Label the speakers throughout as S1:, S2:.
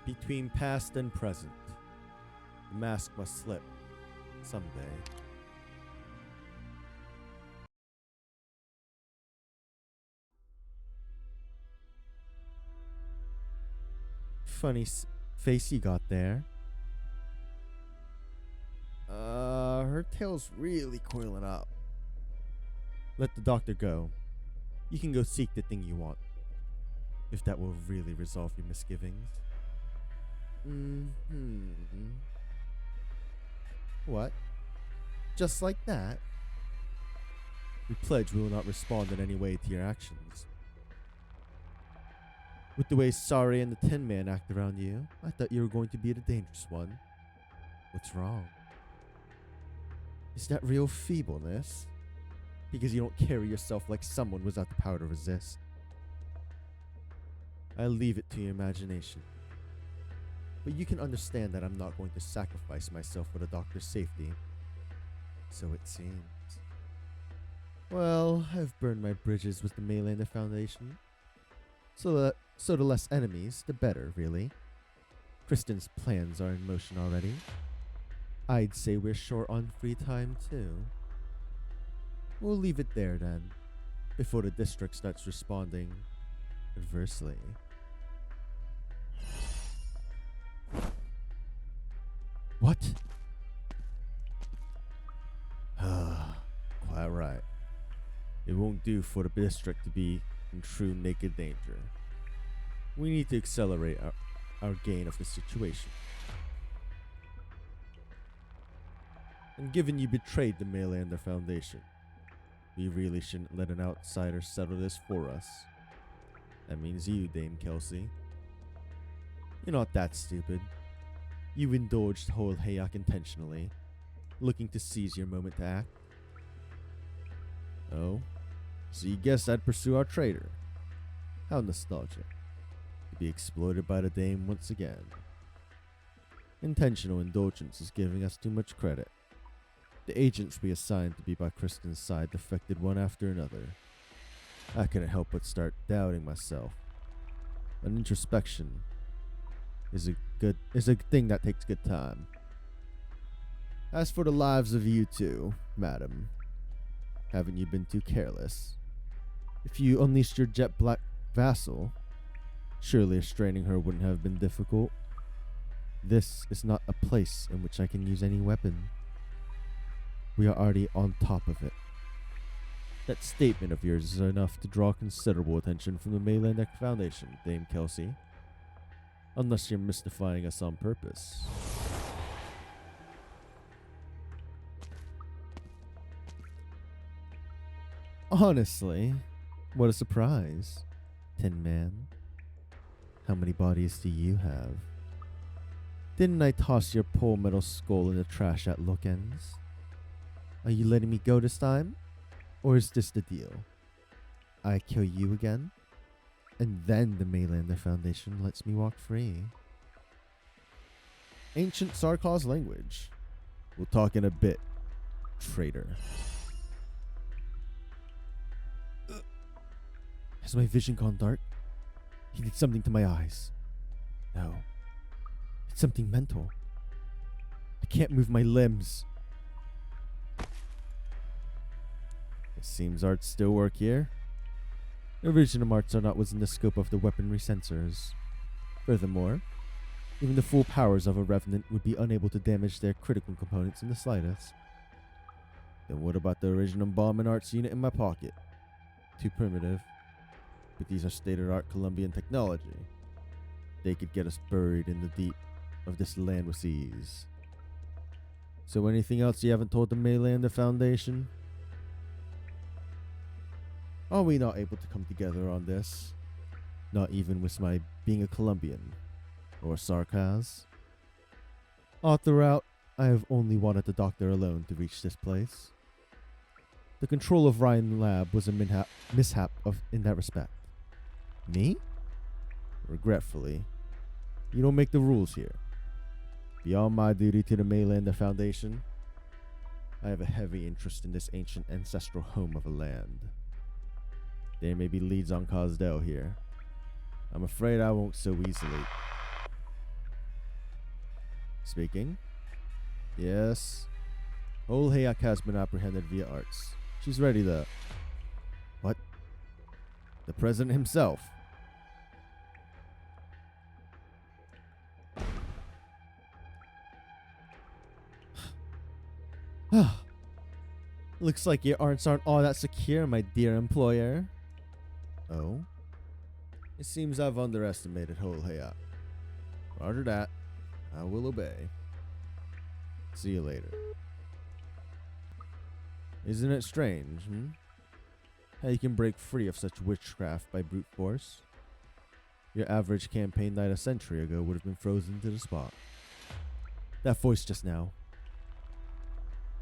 S1: Between past and present, the mask must slip someday. Funny face you got there. Her tail's really coiling up. Let the doctor go. You can go seek the thing you want, if that will really resolve your misgivings. What? Just like that? We pledge we will not respond in any way to your actions. With the way Sari and the Tin Man act around you, I thought you were going to be the dangerous one. What's wrong? Is that real feebleness? Because you don't carry yourself like someone without the power to resist. I leave it to your imagination. But you can understand that I'm not going to sacrifice myself for the doctor's safety. So it seems. Well, I've burned my bridges with the Maylander Foundation. So the less enemies, the better, really. Kristen's plans are in motion already. I'd say we're short on free time, too. We'll leave it there, then, before the district starts responding adversely. What? Quite right. It won't do for the district to be in true naked danger. We need to accelerate our gain of the situation. And given you betrayed the Maylander Foundation, we really shouldn't let an outsider settle this for us. That means you, Dame Kelsey. You're not that stupid. You indulged whole Hayek intentionally, looking to seize your moment to act. Oh, so you guess I'd pursue our traitor? How nostalgic. To be exploited by the Dame once again. Intentional indulgence is giving us too much credit. The agents we assigned to be by Kristen's side defected one after another. I couldn't help but start doubting myself. An introspection is a thing that takes good time. As for the lives of you two, madam, haven't you been too careless? If you unleashed your jet black vassal, surely restraining her wouldn't have been difficult. This is not a place in which I can use any weapon. We are already on top of it. That statement of yours is enough to draw considerable attention from the Maylander Foundation, Dame Kelsey. Unless you're mystifying us on purpose. Honestly, what a surprise, Tin Man. How many bodies do you have? Didn't I toss your poor metal skull in the trash at Lookends? Are you letting me go this time? Or is this the deal? I kill you again? And then the Maylander Foundation lets me walk free. Ancient Sarkaz language. We'll talk in a bit, traitor. Has my vision gone dark? He did something to my eyes. No. It's something mental. I can't move my limbs. It seems arts still work here. Original arts are not within the scope of the weaponry sensors. Furthermore, even the full powers of a Revenant would be unable to damage their critical components in the slightest. Then what about the original bomb and arts unit in my pocket? Too primitive. But these are state-of-the-art Colombian technology. They could get us buried in the deep of this land with ease. So anything else you haven't told the Maylander Foundation? Are we not able to come together on this? Not even with my being a Colombian or Sarkaz? All throughout, I have only wanted the doctor alone to reach this place. The control of Ryan Lab was a mishap in that respect. Me? Regretfully, you don't make the rules here. Beyond my duty to the Maylander Foundation, I have a heavy interest in this ancient ancestral home of a land. There may be leads on Cosdell here. I'm afraid I won't so easily. Speaking. Yes. Old Hayak has been apprehended via arts. She's ready to... What? The president himself. Looks like your arts aren't all that secure, my dear employer. Oh? It seems I've underestimated Whole Hayak. Roger that. I will obey. See you later. Isn't it strange, how you can break free of such witchcraft by brute force? Your average campaign night a century ago would have been frozen to the spot. That voice just now.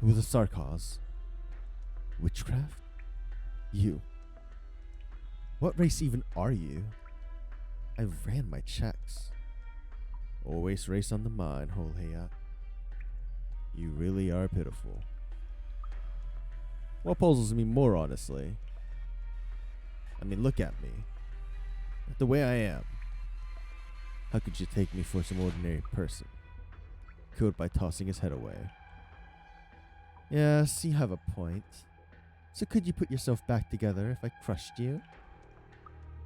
S1: It was a Sarkaz. Witchcraft? You. What race even are you? I ran my checks. Always race on the mind, Whole Hayak. You really are pitiful. What puzzles me more, honestly? I mean, look at me. The way I am. How could you take me for some ordinary person? Killed by tossing his head away. Yes, you have a point. So could you put yourself back together if I crushed you?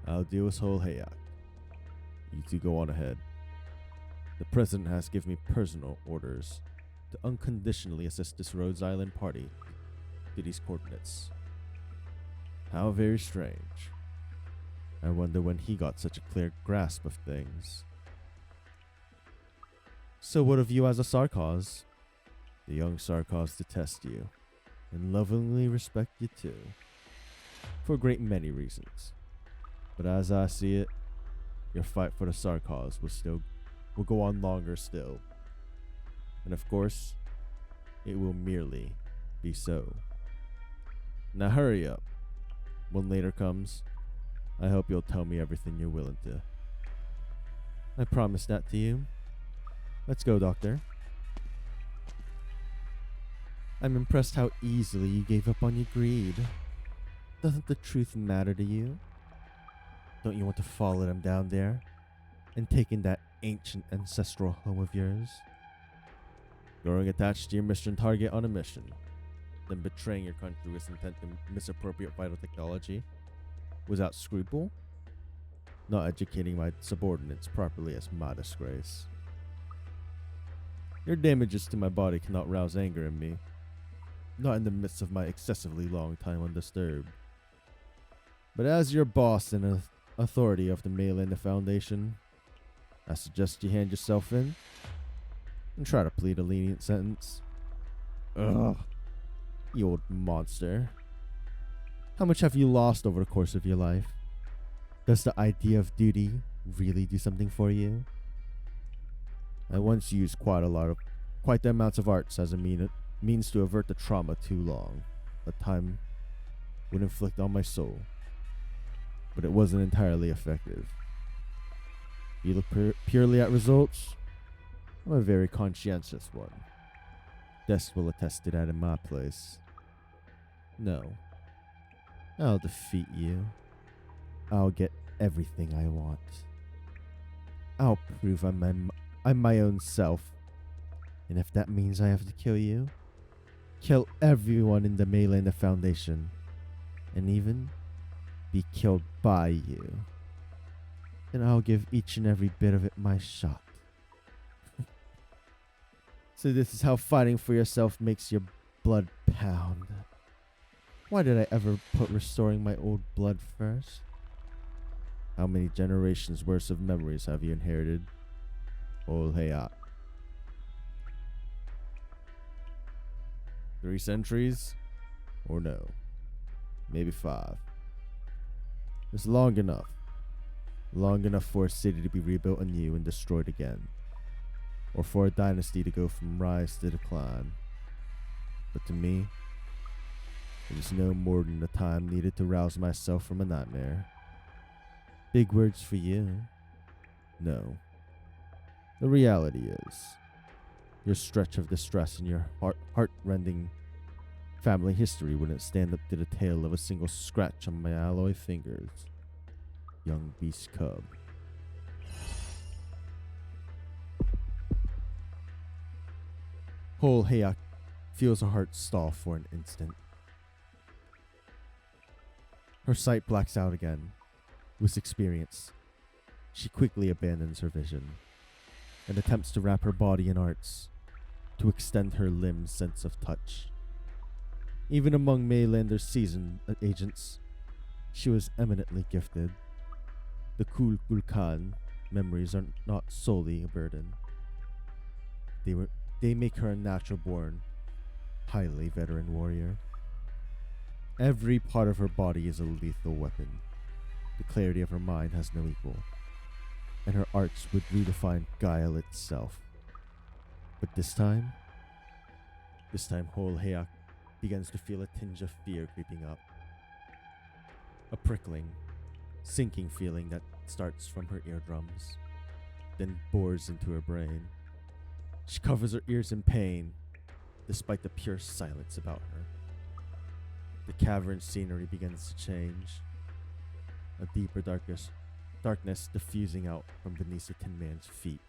S1: I'll deal with Whole Hayak. You two go on ahead. The president has given me personal orders to unconditionally assist this Rhodes Island party to these coordinates. How very strange. I wonder when he got such a clear grasp of things. So what of you as a Sarkaz? The young Sarkaz detest you, and lovingly respect you too, for a great many reasons. But as I see it, your fight for the Sarkaz will go on longer still. And of course, it will merely be so. Now hurry up. When later comes, I hope you'll tell me everything you're willing to. I promise that to you. Let's go, Doctor. I'm impressed how easily you gave up on your greed. Doesn't the truth matter to you? Don't you want to follow them down there and take in that ancient ancestral home of yours? Growing attached to your mission target on a mission, then betraying your country with intent to misappropriate vital technology without scruple? Not educating my subordinates properly as my disgrace. Your damages to my body cannot rouse anger in me. Not in the midst of my excessively long time undisturbed. But as your boss and authority of the Maylander Foundation, I suggest you hand yourself in and try to plead a lenient sentence. Ugh, you old monster. How much have you lost over the course of your life? Does the idea of duty really do something for you? I once used quite the amounts of arts as a means to avert the trauma too long a time would inflict on my soul, but it wasn't entirely effective. You look purely at results. I'm a very conscientious one. Death will attest to that in my place. No, I'll defeat you. I'll get everything I want. I'll prove I'm my own self. And if that means I have to kill you, kill everyone in the Maylander Foundation, and even be killed by you, then I'll give each and every bit of it my shot. So this is how fighting for yourself makes your blood pound. Why did I ever put restoring my old blood first? How many generations worth of memories have you inherited, Old Hayak? 3 centuries? Or no, maybe 5. It's long enough. Long enough for a city to be rebuilt anew and destroyed again. Or for a dynasty to go from rise to decline. But to me, it is no more than the time needed to rouse myself from a nightmare. Big words for you. No. The reality is, your stretch of distress and your heart-rending family history wouldn't stand up to the tale of a single scratch on my alloy fingers, young beast cub. Whole Hayak feels her heart stall for an instant. Her sight blacks out again. With experience, she quickly abandons her vision and attempts to wrap her body in arts to extend her limbs' sense of touch. Even among Maylander's seasoned agents, she was eminently gifted. The Kulkulkan memories are not solely a burden. They make her a natural-born, highly veteran warrior. Every part of her body is a lethal weapon. The clarity of her mind has no equal, and her arts would redefine guile itself. But this time Whole Hayak begins to feel a tinge of fear creeping up. A prickling, sinking feeling that starts from her eardrums, then bores into her brain. She covers her ears in pain, despite the pure silence about her. The cavern scenery begins to change, a deeper darkness diffusing out from beneath the Tin Man's feet.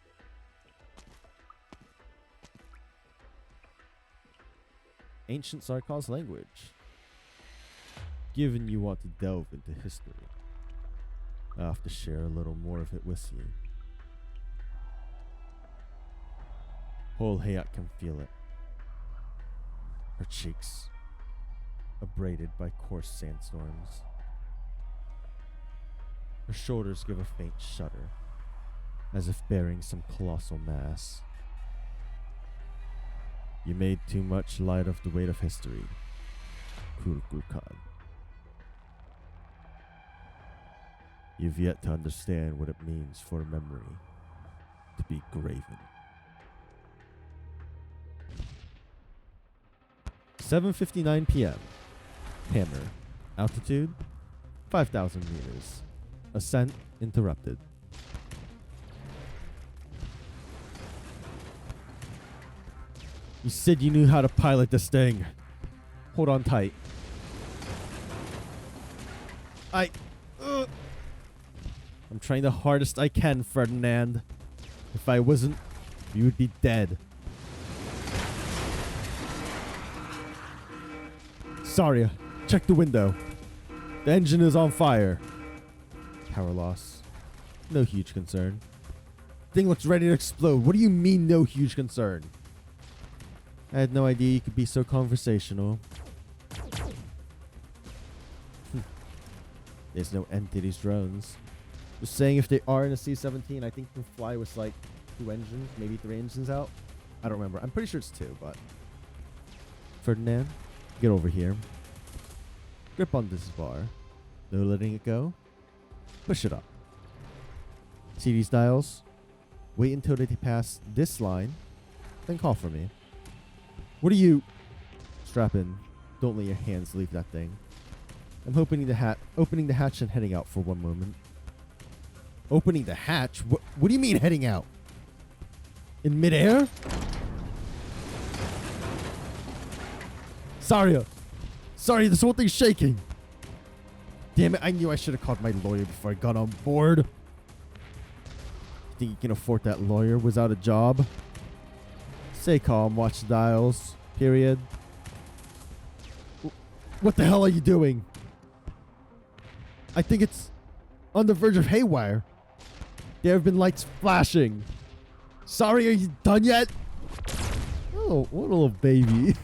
S1: Ancient Sarkaz language. Given you want to delve into history, I have to share a little more of it with you. Whole Hayak can feel it. Her cheeks, abraded by coarse sandstorms. Her shoulders give a faint shudder, as if bearing some colossal mass. You made too much light of the weight of history, Kulkulkan. You've yet to understand what it means for a memory to be graven. 7:59 p.m. Hammer. Altitude 5,000 meters. Ascent interrupted. You said you knew how to pilot this thing. Hold on tight. I'm trying the hardest I can, Ferdinand. If I wasn't, you would be dead. Saria, check the window. The engine is on fire. Power loss. No huge concern. Thing looks ready to explode. What do you mean, no huge concern? I had no idea you could be so conversational. There's no end to these drones. Just saying, if they are in a C-17, I think you can fly with like 2 engines, maybe 3 engines out. I don't remember. I'm pretty sure it's 2, but... Ferdinand, get over here. Grip on this bar. No letting it go. Push it up. See these dials? Wait until they pass this line, then call for me. What are you... Strap in. Don't let your hands leave that thing. I'm opening the hatch and heading out for one moment. Opening the hatch? What do you mean heading out? In midair? Saria, this whole thing's shaking. Damn it, I knew I should have called my lawyer before I got on board. You think you can afford that lawyer without a job? Stay calm, watch the dials. Period. What the hell are you doing? I think it's on the verge of haywire. There have been lights flashing. Sorry, are you done yet? Oh, what a little baby.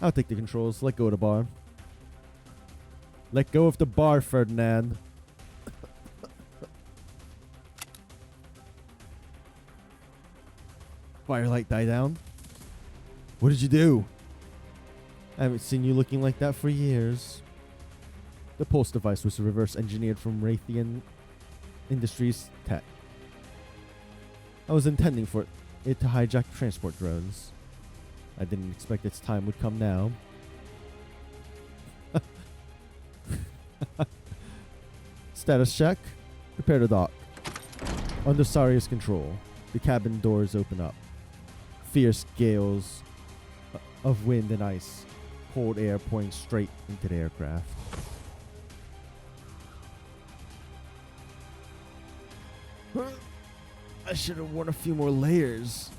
S1: I'll take the controls. Let go of the bar. Let go of the bar, Ferdinand. Firelight die down. What did you do? I haven't seen you looking like that for years. The pulse device was reverse engineered from Raytheon Industries tech. I was intending for it to hijack transport drones. I didn't expect its time would come now. Status check. Prepare to dock. Under Saria's control, the cabin doors open up. Fierce gales of wind and ice, cold air pouring straight into the aircraft. I should have worn a few more layers.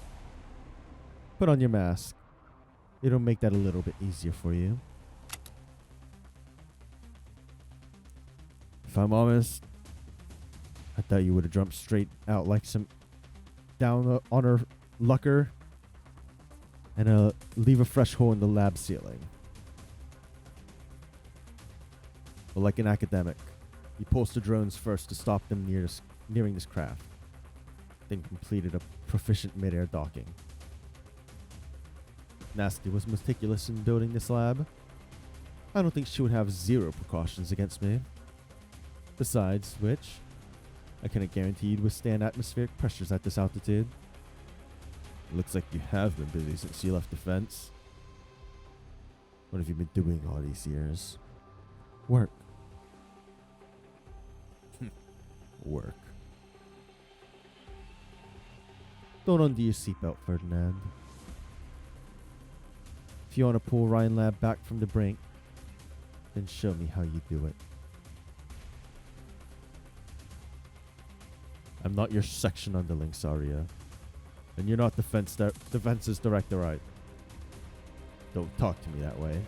S1: Put on your mask. It'll make that a little bit easier for you. If I'm honest, I thought you would have jumped straight out like some down on her lucker and leave a fresh hole in the lab ceiling. But like an academic, you posted drones first to stop them nearing this craft, then completed a proficient mid-air docking. Nasty was meticulous in building this lab. I don't think she would have zero precautions against me. Besides which, I cannot guarantee you'd withstand atmospheric pressures at this altitude. It looks like you have been busy since you left defense. What have you been doing all these years? Work. Work. Don't undo your seatbelt, Ferdinand. If you want to pull Ryan Lab back from the brink, then show me how you do it. I'm not your section underling, Saria. And you're not defense's director, right? Don't talk to me that way.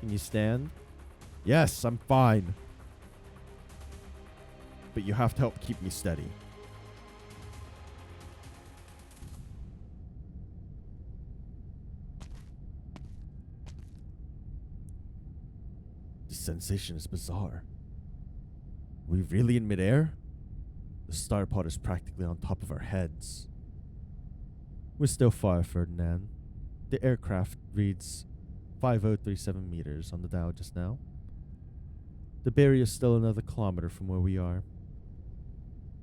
S1: Can you stand? Yes, I'm fine. But you have to help keep me steady. The sensation is bizarre. Are we really in midair? The star pod is practically on top of our heads. We're still far, Ferdinand. The aircraft reads 5037 meters on the dial just now. The barrier is still another kilometer from where we are.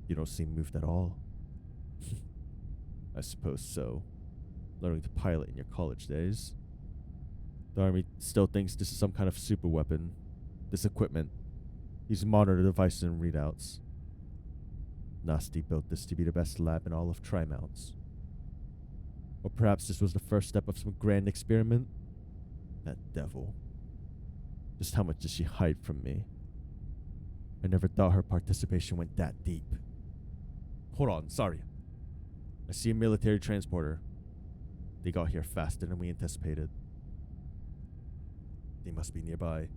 S1: You don't seem moved at all. I suppose so. Learning to pilot in your college days. The Army still thinks this is some kind of super weapon. This equipment. These monitor devices and readouts. Nasty built this to be the best lab in all of Trimounts. Or perhaps this was the first step of some grand experiment? That devil. Just how much does she hide from me? I never thought her participation went that deep. Hold on, sorry. I see a military transporter. They got here faster than we anticipated. They must be nearby.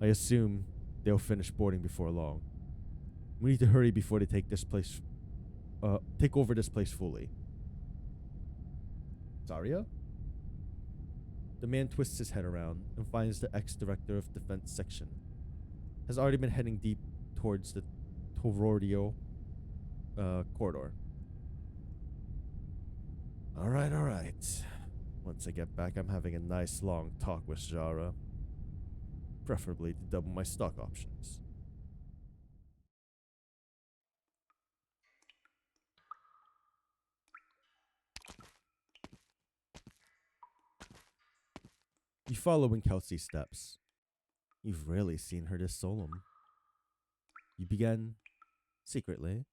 S1: I assume they'll finish boarding before long. We need to hurry before they take over this place fully. Saria? The man twists his head around and finds the ex-director of defense section has already been heading deep towards the Tororio corridor. All right. Once I get back, I'm having a nice long talk with Jara. Preferably to double my stock options. You follow in Kelsey's steps. You've rarely seen her this solemn. You begin, secretly,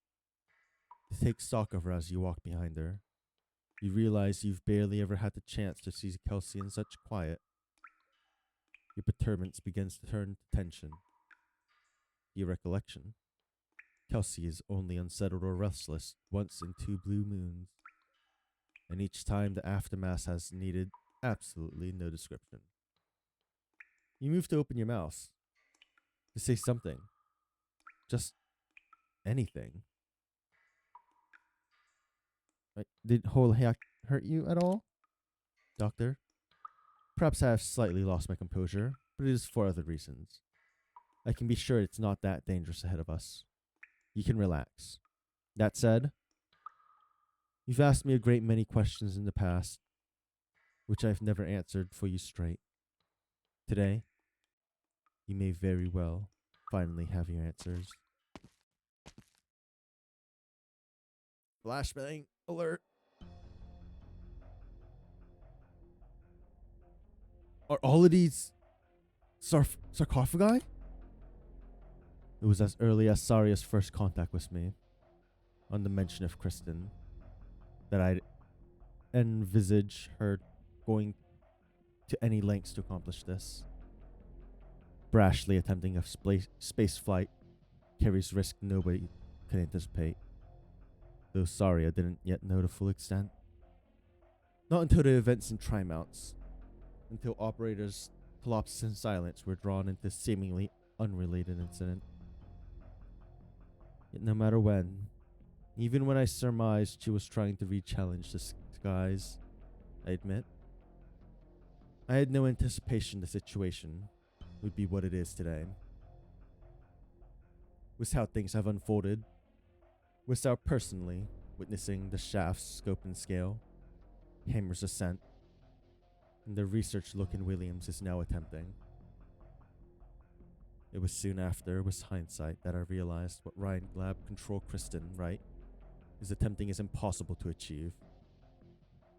S1: to take stock of her as you walk behind her. You realize you've barely ever had the chance to see Kelsey in such quiet. Your perturbance begins to turn to tension. Your recollection. Kelsey is only unsettled or restless once in 2 blue moons. And each time the aftermath has needed absolutely no description. You move to open your mouth. To say something. Just anything. Did whole hack hurt you at all? Doctor? Perhaps I have slightly lost my composure, but it is for other reasons. I can be sure it's not that dangerous ahead of us. You can relax. That said, you've asked me a great many questions in the past, which I've never answered for you straight. Today, you may very well finally have your answers. Flashbang alert. Are all of these sarcophagi? It was as early as Saria's first contact with me, on the mention of Kristen, that I'd envisage her going to any lengths to accomplish this. Brashly attempting a space flight carries risk nobody could anticipate, though Saria didn't yet know the full extent. Not until the events in Trimounts, until operators' collapse and silence were drawn into a seemingly unrelated incident. Yet no matter when, even when I surmised she was trying to re-challenge the skies, I admit, I had no anticipation the situation would be what it is today. With how things have unfolded, without personally witnessing the shaft's scope and scale, Hammer's ascent, and the research Logan Williams is now attempting. It was soon after, with hindsight, that I realized what Ryan Lab Control Kristen, right, is attempting is impossible to achieve.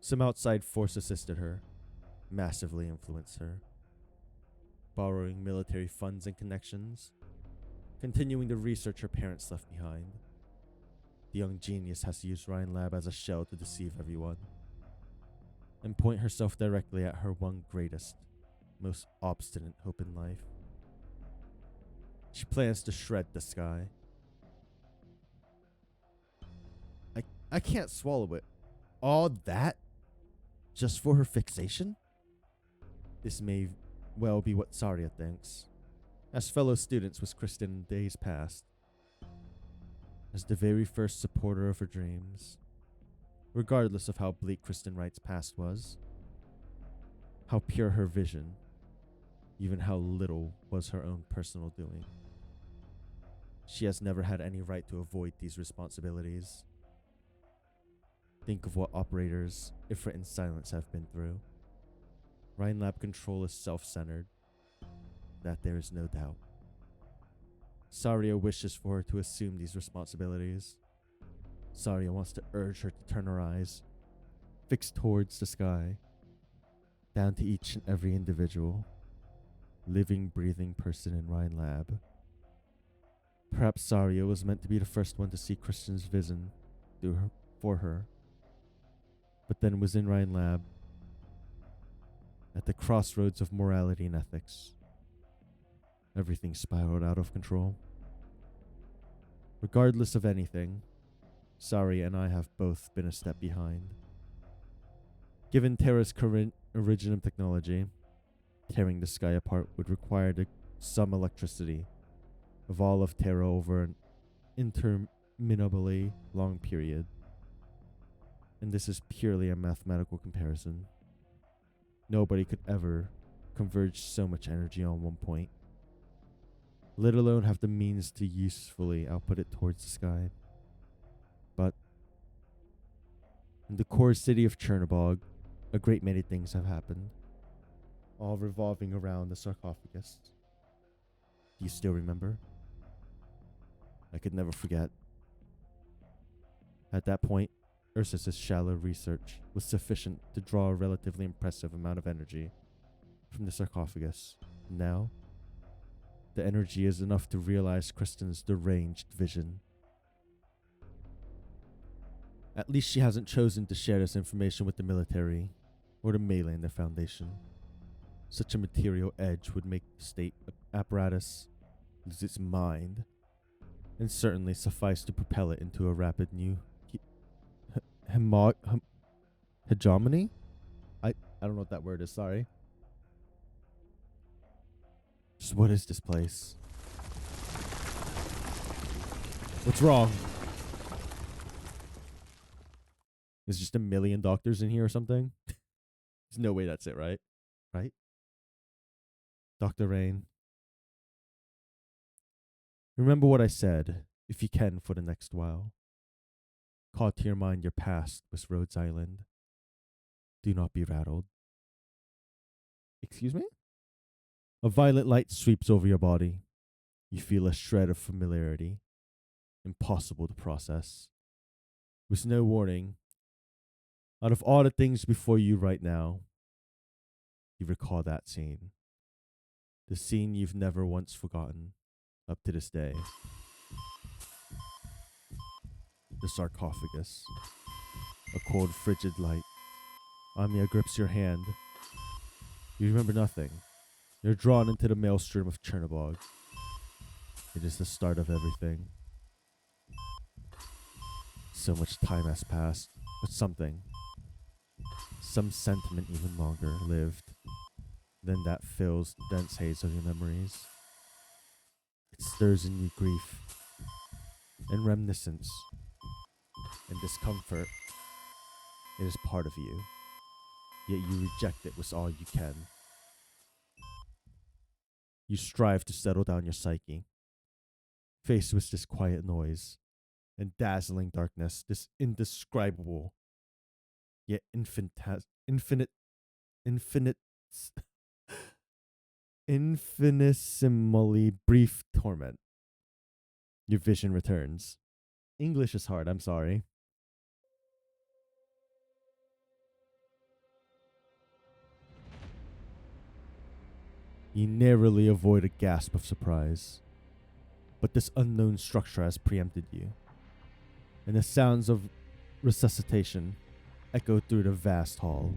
S1: Some outside force assisted her, massively influenced her, borrowing military funds and connections, continuing the research her parents left behind. The young genius has used Ryan Lab as a shell to deceive everyone, and point herself directly at her one greatest, most obstinate hope in life. She plans to shred the sky. I can't swallow it. All that? Just for her fixation? This may well be what Saria thinks, as fellow students with Kristen in days past, as the very first supporter of her dreams, regardless of how bleak Kristen Wright's past was, how pure her vision, even how little was her own personal doing. She has never had any right to avoid these responsibilities. Think of what operators, Ifrit and Silence, have been through. Ryan Lab Control is self-centered. That there is no doubt. Saria wishes for her to assume these responsibilities. Saria wants to urge her to turn her eyes, fixed towards the sky, down to each and every individual, living, breathing person in Ryan Lab. Perhaps Saria was meant to be the first one to see Christian's vision for her, but then was in Ryan Lab, at the crossroads of morality and ethics. Everything spiraled out of control. Regardless of anything, Saria and I have both been a step behind. Given Terra's current original technology, tearing the sky apart would require some electricity of all of Terra over an interminably long period. And this is purely a mathematical comparison. Nobody could ever converge so much energy on one point, let alone have the means to usefully output it towards the sky. But in the core city of Chernobog, a great many things have happened, all revolving around the sarcophagus. Do you still remember? I could never forget. At that point, Ursus's shallow research was sufficient to draw a relatively impressive amount of energy from the sarcophagus. Now, the energy is enough to realize Kristen's deranged vision. At least she hasn't chosen to share this information with the military or the melee in the Foundation. Such a material edge would make the state apparatus lose its mind, and certainly suffice to propel it into a rapid new hegemony? I don't know what that word is, sorry. Just what is this place? What's wrong? There's just a million doctors in here or something? There's no way that's it, right? Right? Dr. Rain. Remember what I said, if you can, for the next while. Call to your mind your past with Rhodes Island. Do not be rattled. Excuse me? A violet light sweeps over your body. You feel a shred of familiarity, impossible to process. With no warning, out of all the things before you right now, you recall that scene. The scene you've never once forgotten, up to this day. The sarcophagus. A cold, frigid light. Anya grips your hand. You remember nothing. You're drawn into the maelstrom of Chernobog. It is the start of everything. So much time has passed, but something some sentiment even longer lived than that fills the dense haze of your memories. It stirs in you grief and reminiscence and discomfort. It is part of you, yet you reject it with all you can. You strive to settle down your psyche, faced with this quiet noise and dazzling darkness, this indescribable yet infinitesimally brief torment. Your vision returns. English is hard, I'm sorry. You narrowly avoid a gasp of surprise, but this unknown structure has preempted you, and the sounds of resuscitation echo through the vast hall.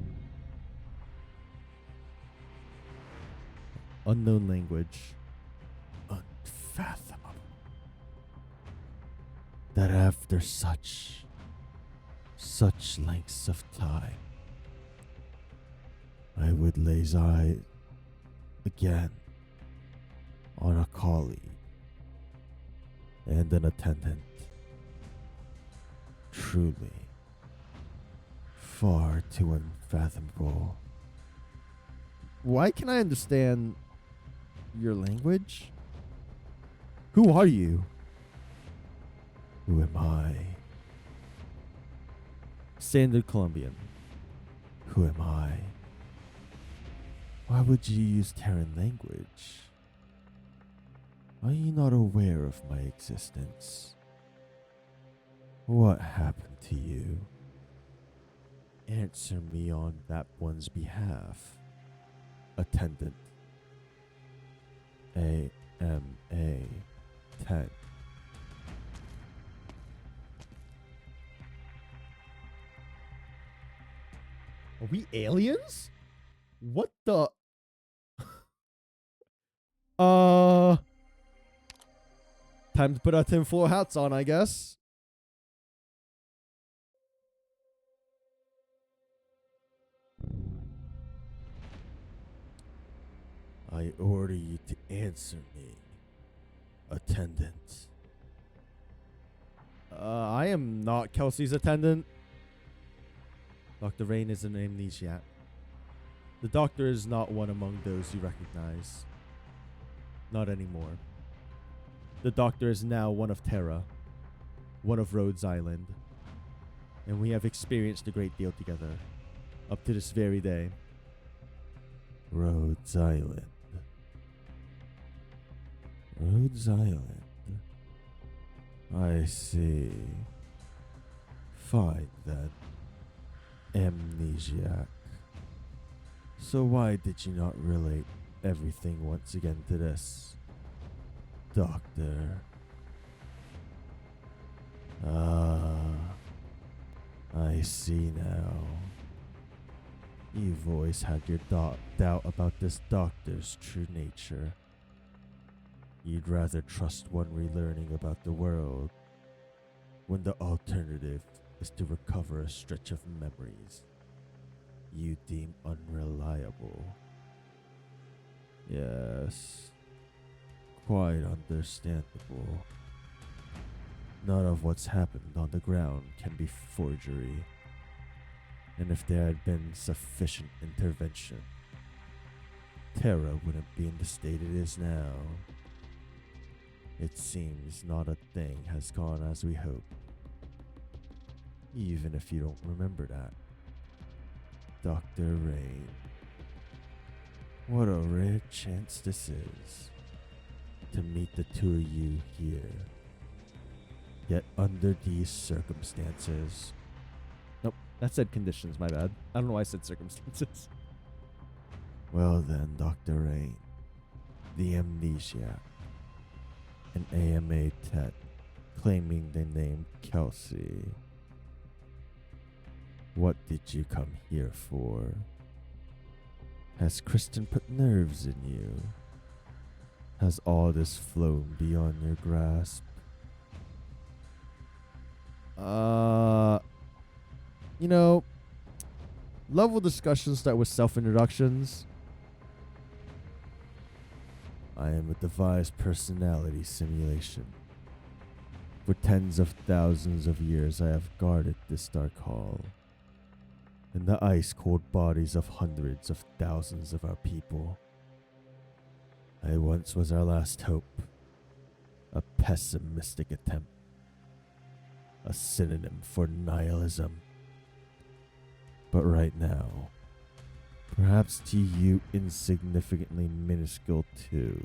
S1: Unknown language, unfathomable. That after such lengths of time, I would lay eyes again on a colleague and an attendant. Truly, far too unfathomable. Why can I understand your language? Who are you? Who am I? Standard Colombian. Who am I? Why would you use Terran language? Are you not aware of my existence? What happened to you? Answer me on that one's behalf. Attendant. AMA 10. Are we aliens? What the? Time to put our tinfoil hats on, I guess. I order you to answer me, attendant. I am not Kelsey's attendant. Dr. Rain is an amnesiac. The doctor is not one among those you recognize. Not anymore. The doctor is now one of Terra, one of Rhodes Island, and we have experienced a great deal together, up to this very day. Rhodes Island. Rhodes Island. I see. Fine then. Amnesiac. So why did you not relate everything once again to this, Doctor? I see now. You've always had your doubt about this doctor's true nature. You'd rather trust one relearning about the world when the alternative is to recover a stretch of memories you deem unreliable. Yes, quite understandable. None of what's happened on the ground can be forgery. And if there had been sufficient intervention, Terra wouldn't be in the state it is now. It seems not a thing has gone as we hoped. Even if you don't remember that. Dr. Rain. What a rare chance this is to meet the two of you here. Yet under these circumstances. Nope, that said conditions, my bad. I don't know why I said circumstances. Well then, Dr. Rain, the amnesiac, an AMA Tet claiming the name Kelsey. What did you come here for? Has Kristen put nerves in you? Has all this flown beyond your grasp? You know, level discussions start with self-introductions. I am a devised personality simulation. For tens of thousands of years I have guarded this dark hall. In the ice-cold bodies of hundreds of thousands of our people. I once was our last hope. A pessimistic attempt. A synonym for nihilism. But right now, perhaps to you insignificantly minuscule too,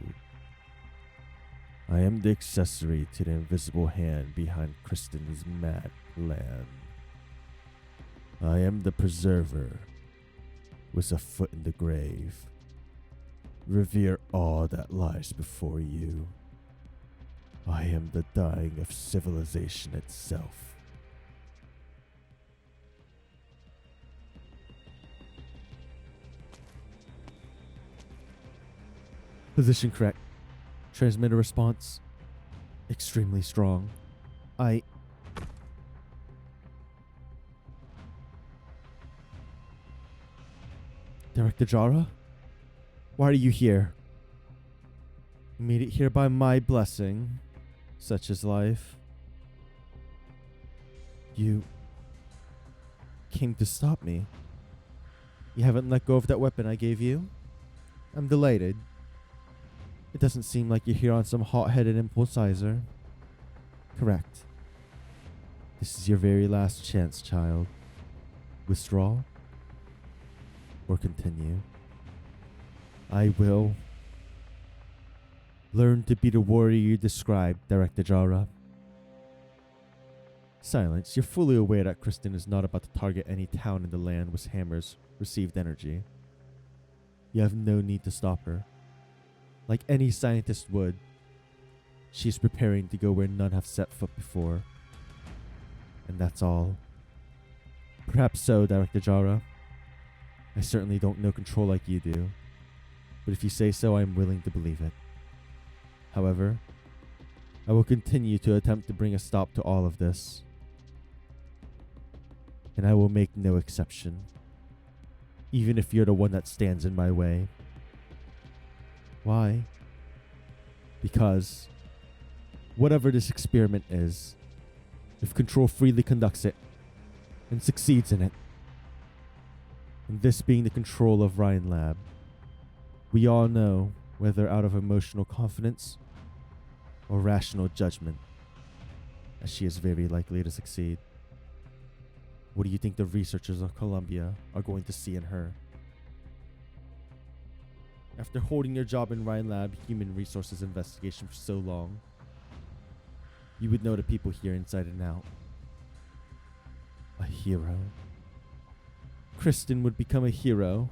S1: I am the accessory to the invisible hand behind Kristen's mad plan. I am the preserver, with a foot in the grave. Revere all that lies before you. I am the dying of civilization itself. Position correct. Transmitter response. Extremely strong. Director Jara? Why are you here? You made it here by my blessing, such as life. You came to stop me. You haven't let go of that weapon I gave you? I'm delighted. It doesn't seem like you're here on some hot-headed impulsizer. Correct. This is your very last chance, child. Withdraw or continue. I will. Learn to be the warrior you described, Director Jara. Silence. You're fully aware that Kristen is not about to target any town in the land with hammers received energy. You have no need to stop her. Like any scientist would, she's preparing to go where none have set foot before. And that's all. Perhaps so, Director Jara. I certainly don't know control like you do. But if you say so, I am willing to believe it. However, I will continue to attempt to bring a stop to all of this. And I will make no exception. Even if you're the one that stands in my way. Why? Because whatever this experiment is, if Control freely conducts it and succeeds in it, and this being the control of Ryan Lab, we all know, whether out of emotional confidence or rational judgment, that she is very likely to succeed. What do you think the researchers of Columbia are going to see in her? After holding your job in Ryan Lab Human Resources Investigation for so long, you would know the people here inside and out. A hero. Kristen would become a hero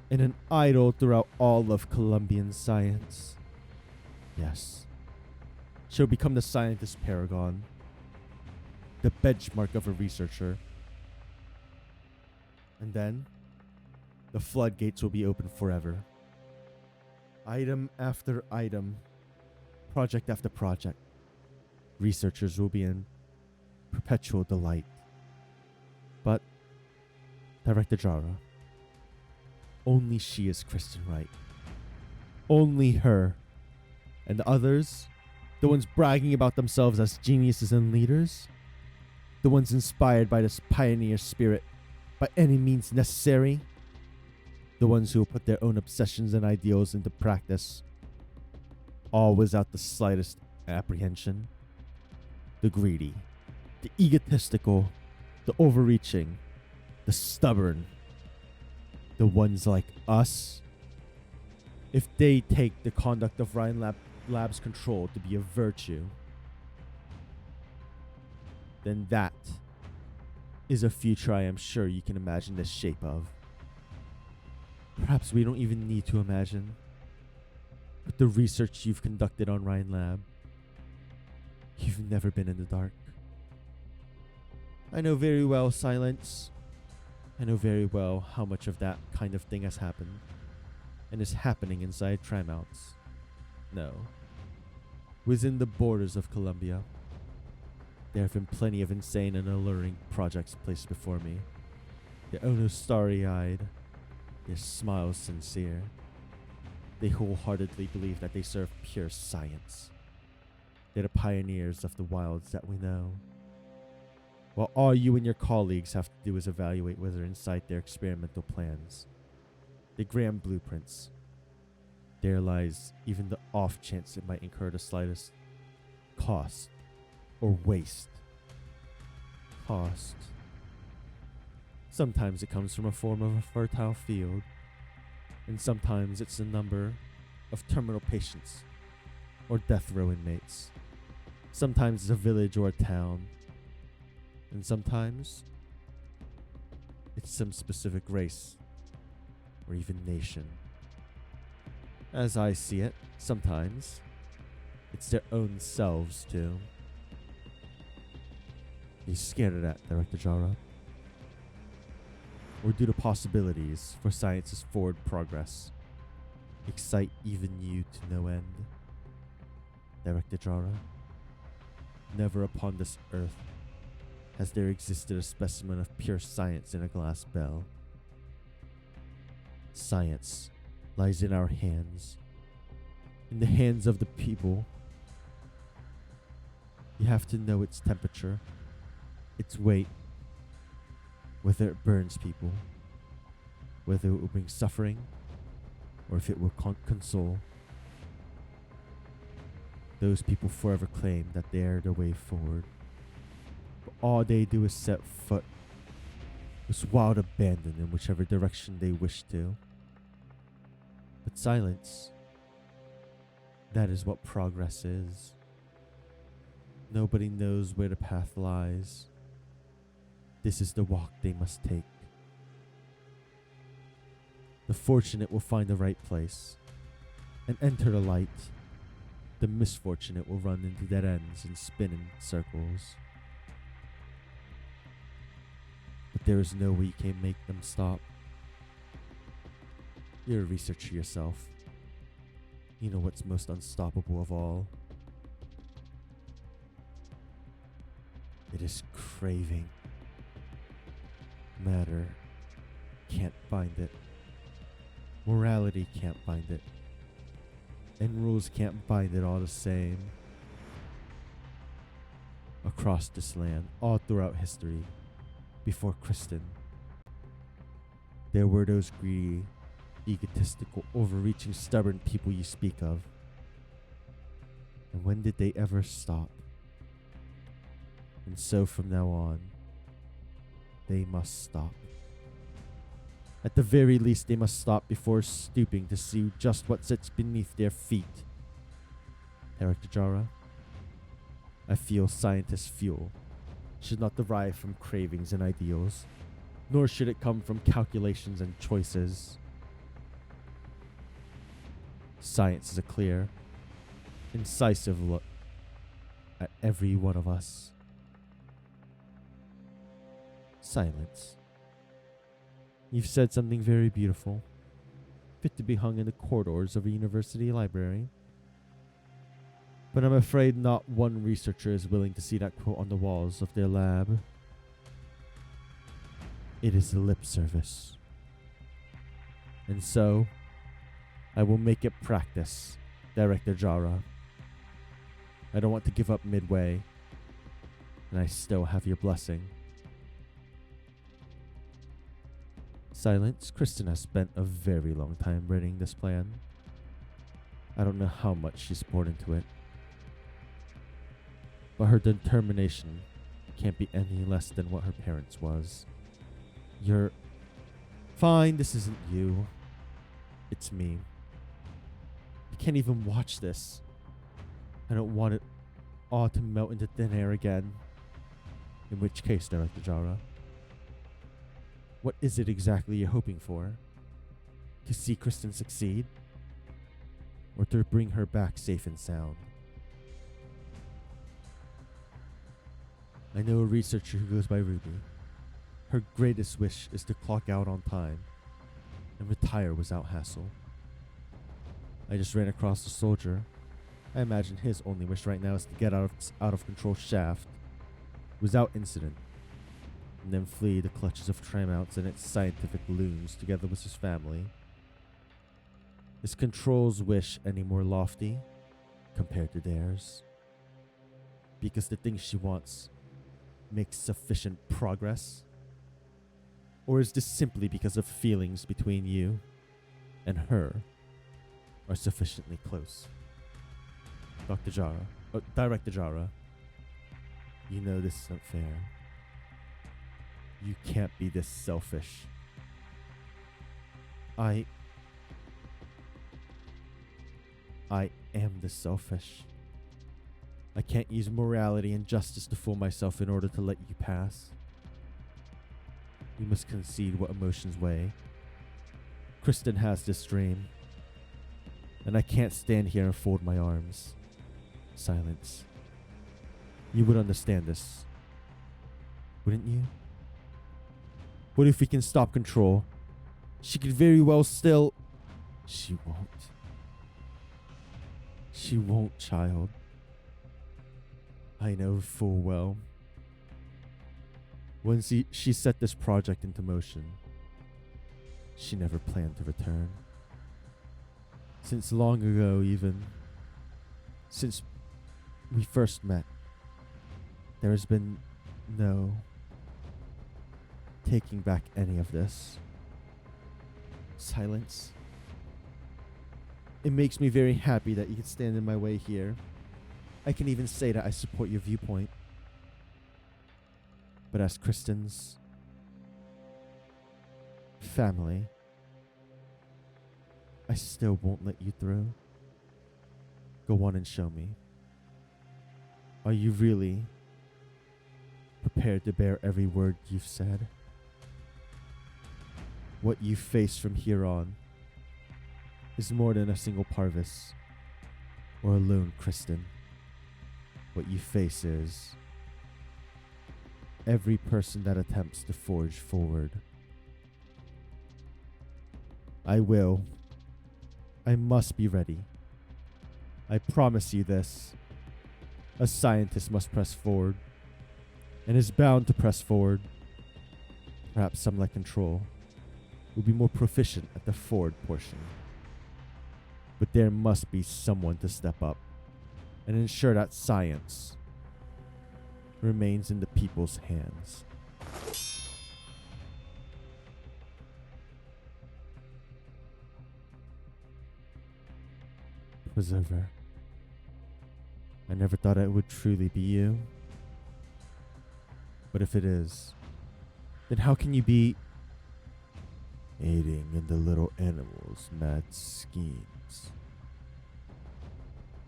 S1: and an idol throughout all of Columbian science. Yes. She'll become the scientist paragon, the benchmark of a researcher. And then, the floodgates will be open forever. Item after item, project after project, researchers will be in perpetual delight. But, Director Jara, only she is Kristen Wright. Only her. And the others, the ones bragging about themselves as geniuses and leaders, the ones inspired by this pioneer spirit by any means necessary, the ones who will put their own obsessions and ideals into practice, all without the slightest apprehension. The greedy, the egotistical, the overreaching, the stubborn, the ones like us. If they take the conduct of Ryan Lab's control to be a virtue, then that is a future I am sure you can imagine the shape of. Perhaps we don't even need to imagine. With the research you've conducted on Ryan Lab, you've never been in the dark. I know very well, Silence. I know very well how much of that kind of thing has happened and is happening inside Trimonts. No. Within the borders of Columbia, there have been plenty of insane and alluring projects placed before me. Their owners starry-eyed, their smiles sincere. They wholeheartedly believe that they serve pure science. They're the pioneers of the wilds that we know. While all you and your colleagues have to do is evaluate whether inside their experimental plans, the grand blueprints, there lies even the off chance it might incur the slightest cost or waste. Cost. Sometimes it comes from a form of a fertile field, and sometimes it's a number of terminal patients or death row inmates. Sometimes it's a village or a town, and sometimes it's some specific race or even nation. As I see it, sometimes it's their own selves too. Are you scared of that, Director Jara? Or do the possibilities for science's forward progress excite even you to no end? Director Jara, never upon this earth has there existed a specimen of pure science in a glass bell. Science lies in our hands, in the hands of the people. You have to know its temperature, its weight, whether it burns people, whether it will bring suffering, or if it will console. Those people forever claim that they are the way forward, but all they do is set foot with wild abandon in whichever direction they wish to. But silence, that is what progress is. Nobody knows where the path lies. This is the walk they must take. The fortunate will find the right place and enter the light. The misfortunate will run into dead ends and spin in circles. But there is no way you can make them stop. You're a researcher yourself. You know what's most unstoppable of all. It is craving. Matter can't find it. Morality can't find it. And rules can't bind it all the same. Across this land, all throughout history, before Kristen, there were those greedy, egotistical, overreaching, stubborn people you speak of. And when did they ever stop? And so from now on, they must stop. At the very least, they must stop before stooping to see just what sits beneath their feet. Director Jara, I feel scientists' fuel should not derive from cravings and ideals, nor should it come from calculations and choices. Science is a clear, incisive look at every one of us. Silence. You've said something very beautiful, fit to be hung in the corridors of a university library. But I'm afraid not one researcher is willing to see that quote on the walls of their lab. It is lip service. And so, I will make it practice, Director Jara. I don't want to give up midway, and I still have your blessing. Silence. Kristen has spent a very long time writing this plan. I don't know how much she's poured into it, but her determination can't be any less than what her parents' was. You're fine. This isn't you. It's me. I can't even watch this. I don't want it all to melt into thin air again. In which case, Director Jara, what is it exactly you're hoping for? To see Kristen succeed? Or to bring her back safe and sound? I know a researcher who goes by Ruby. Her greatest wish is to clock out on time and retire without hassle. I just ran across a soldier. I imagine his only wish right now is to get out of control shaft without incident. and then flee the clutches of Tramouts and its scientific loons together with his family. Is Control's wish any more lofty compared to theirs? Because the thing she wants makes sufficient progress? Or is this simply because of feelings between you and her are sufficiently close? Director Jara, you know this isn't fair. You can't be this selfish. I am the selfish. I can't use morality and justice to fool myself in order to let you pass. We must concede what emotions weigh. Kristen has this dream, and I can't stand here and fold my arms. Silence. You would understand this, wouldn't you? What if we can stop Control? She could very well still... She won't. She won't, child. I know full well. When she set this project into motion, she never planned to return. Since long ago, even. Since we first met, there has been no taking back any of this. Silence. It makes me very happy that you can stand in my way here. I can even say that I support your viewpoint. But as Kristen's family, I still won't let you through. Go on and show me. Are you really prepared to bear every word you've said? What you face from here on is more than a single Parvis or a lone Kristen. What you face is every person that attempts to forge forward. I must be ready. I promise you this. A scientist must press forward, and is bound to press forward. Perhaps some like Control will be more proficient at the forward portion. But there must be someone to step up and ensure that science remains in the people's hands. Preserver. I never thought it would truly be you. But if it is, then how can you be aiding in the little animal's mad schemes?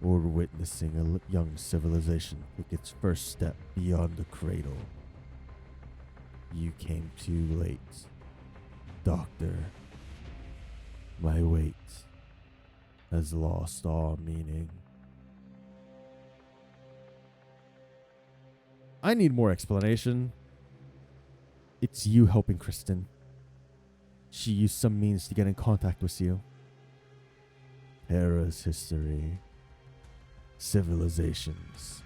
S1: Or witnessing a young civilization take its first step beyond the cradle? You came too late, Doctor. My wait has lost all meaning. I need more explanation. It's you helping Kristen. She used some means to get in contact with you. Terra's history, civilizations,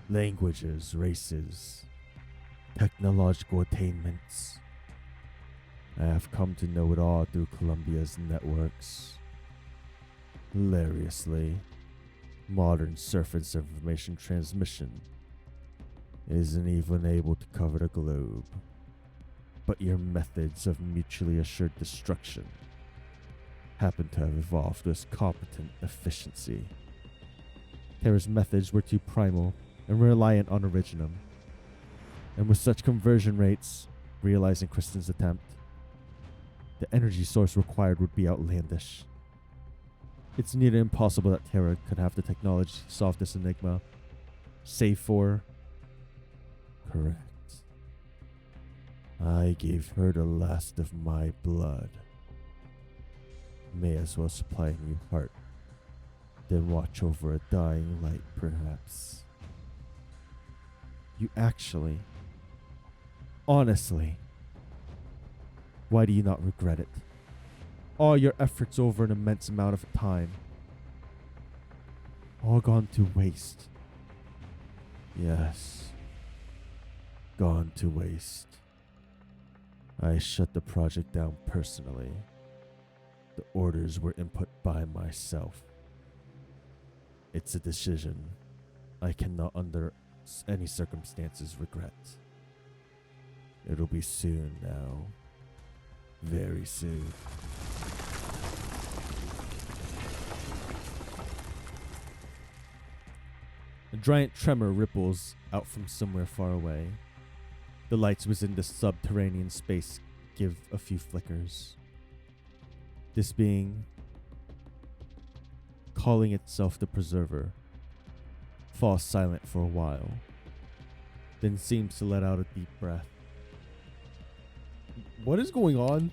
S1: languages, races, technological attainments. I have come to know it all through Columbia's networks. Hilariously, modern surface information transmission isn't even able to cover the globe. But your methods of mutually assured destruction happen to have evolved with competent efficiency. Terra's methods were too primal and reliant on originum. And with such conversion rates, realizing Kristen's attempt, the energy source required would be outlandish. It's nearly impossible that Terra could have the technology to solve this enigma, save for... Correct. I gave her the last of my blood. May as well supply a new heart, then watch over a dying light, perhaps. You actually, honestly, why do you not regret it? All your efforts over an immense amount of time, all gone to waste. Yes, gone to waste. I shut the project down personally. The orders were input by myself. It's a decision I cannot under any circumstances regret. It'll be soon now. Very soon. A giant tremor ripples out from somewhere far away. The lights within the subterranean space give a few flickers. This being, calling itself the Preserver, falls silent for a while, then seems to let out a deep breath. What is going on?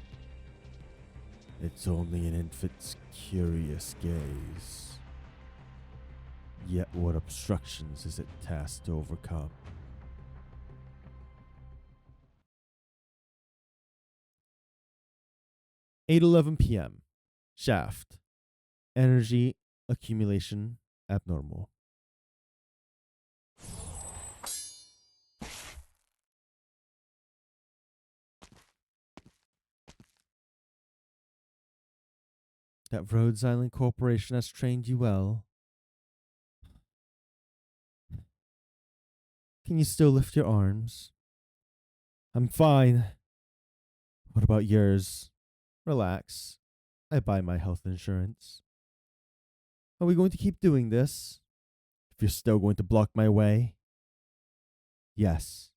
S1: It's only an infant's curious gaze. Yet what obstructions is it tasked to overcome? (8:11 p.m.) Shaft. Energy accumulation abnormal. That Rhodes Island Corporation has trained you well. Can you still lift your arms? I'm fine. What about yours? Relax. I buy my health insurance. Are we going to keep doing this? If you're still going to block my way? Yes.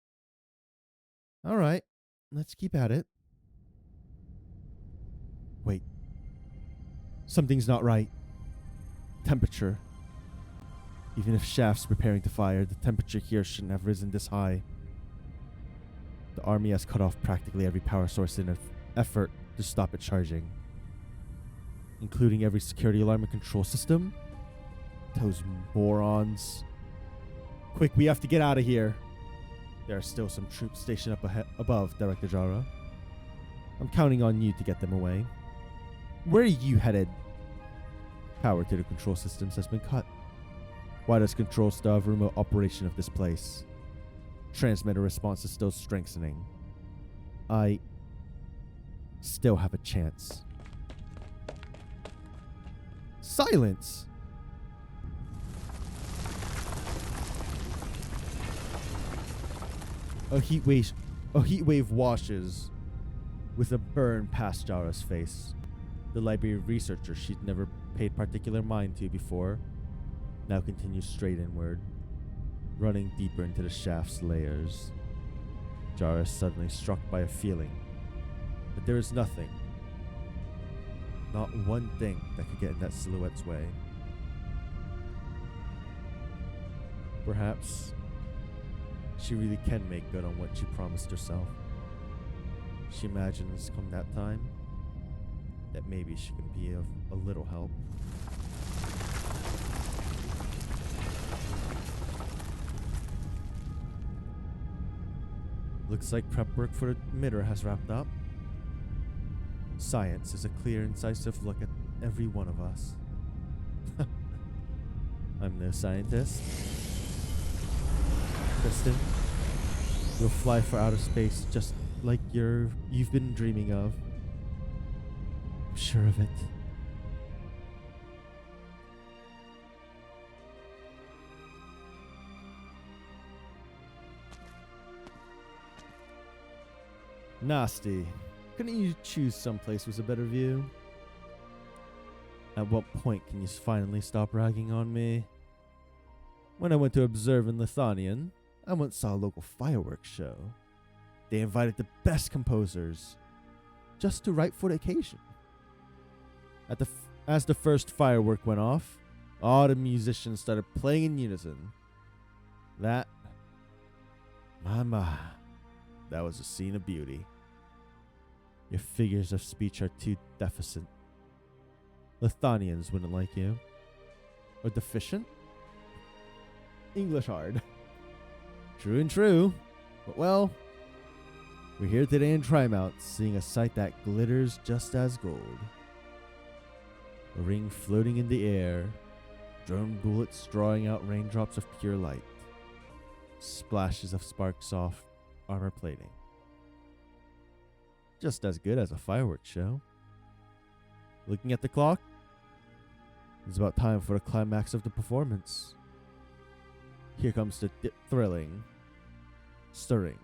S1: All right. Let's keep at it. Wait. Something's not right. Temperature. Even if Shaft's preparing to fire, the temperature here shouldn't have risen this high. The army has cut off practically every power source in an effort to stop it charging, including every security alarm and control system. Those morons. Quick, we have to get out of here. There are still some troops stationed up above, Director Jara. I'm counting on you to get them away. Where are you headed? Power to the control systems has been cut. Why does Control still have remote operation of this place? Transmitter response is still strengthening. I still have a chance. Silence! A heat wave washes with a burn past Jara's face. The library researcher she'd never paid particular mind to before now continues straight inward, running deeper into the shaft's layers. Jara is suddenly struck by a feeling that there is nothing, not one thing that could get in that silhouette's way. Perhaps she really can make good on what she promised herself. She imagines come that time that maybe she can be of a little help. Looks like prep work for the emitter has wrapped up. Science is a clear, incisive look at every one of us. I'm no scientist. Kristen, you'll fly for outer space just like you've been dreaming of. I'm sure of it. Nasty. Couldn't you choose someplace with a better view? At what point can you finally stop ragging on me? When I went to observe in Lithanian, I once saw a local fireworks show. They invited the best composers just to write for the occasion. As the first firework went off, all the musicians started playing in unison. That was a scene of beauty. Your figures of speech are too deficient. Lithanians wouldn't like you. Or deficient? English hard. True and true. But well, we're here today in Trimount, seeing a sight that glitters just as gold. A ring floating in the air, drone bullets drawing out raindrops of pure light, splashes of sparks off armor plating. just as good as a fireworks show. Looking at the clock, it's about time for the climax of the performance. Here comes the thrilling, stirring,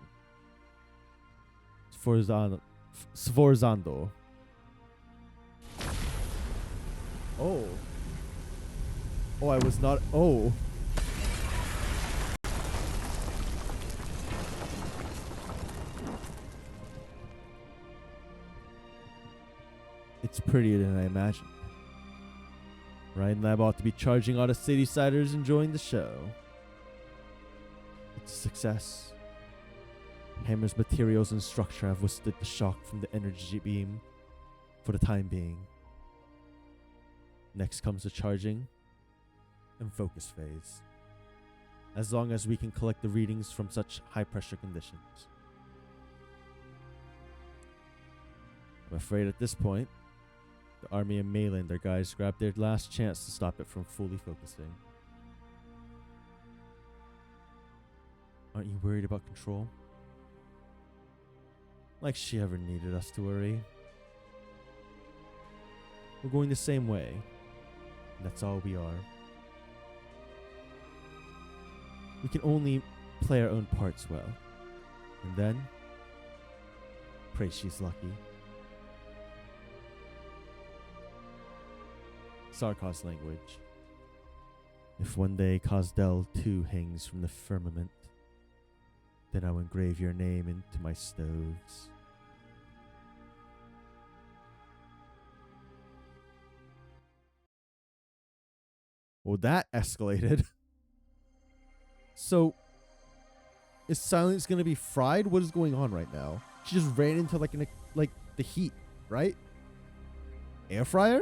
S1: Sforzando. Oh. Oh, I was not. Oh. It's prettier than I imagined. Ryan and I about to be charging all the city-siders enjoying the show. It's a success. Hammer's materials and structure have withstood the shock from the energy beam for the time being. Next comes the charging and focus phase, as long as we can collect the readings from such high pressure conditions. I'm afraid at this point, the army and Melee and their guys grabbed their last chance to stop it from fully focusing. Aren't you worried about control? Like she ever needed us to worry. We're going the same way, and that's all we are. We can only play our own parts well, and then pray she's lucky. Sarkos language. If one day Kosdel too hangs from the firmament, then I'll engrave your name into my stoves. Well, that escalated. So, is Silence gonna be fried? What is going on right now? She just ran into like the heat, right? Air fryer?